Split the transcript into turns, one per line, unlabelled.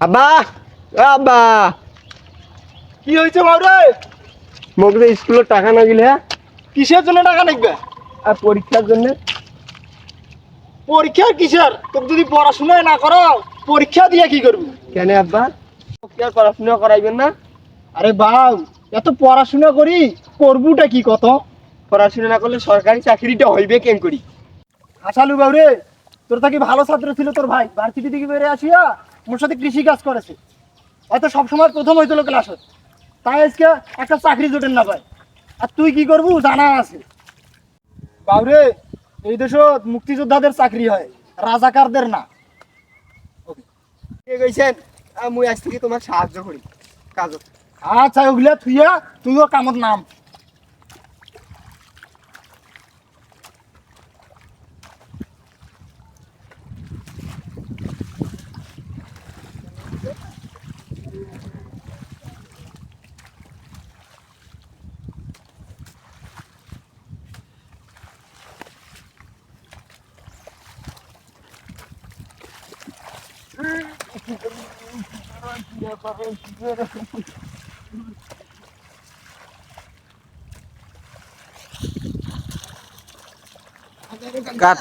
আব্বা, আব্বা,
কি হয়েছে বাবরে?
মোক যে স্কুলের টাকা না দিলে, হ্যাঁ?
কিসের জন্য টাকা লাগবে?
আর পরীক্ষার জন্য।
পরীক্ষা কিসের? তুমি যদি পড়াশোনা না করো পরীক্ষা দিয়ে কি করবি?
কেন আব্বা? কি আর পড়াশোনা করাইবেন না?
আরে বাউ, এত পড়াশোনা করি করবুটা কি কত?
পড়াশোনা না করলে সরকারি চাকরিটা হইবে কেন করি?
আসালু বাবরে, তোর থেকে ভালো ছাত্র ছিল তোর ভাই, ভার্সিটি থেকে বেরিয়ে আসিয়া মোর সাথে কৃষি কাজ করেছে। হয়তো সবসময় প্রথম হইতো ক্লাসে, তাই আজকে একটা চাকরি জোটেন না পায়। আর তুই কি করবু জানা আছে। বাবরে, এই দেশত মুক্তিযোদ্ধাদের চাকরি হয়, রাজাকারদের না।
কে কইছেন? মুই আজ থেকে তোমার সাহায্য করি কাজত।
আচ্ছা, ওগুলা থুইয়া তুইও কামত নাম।
কাট।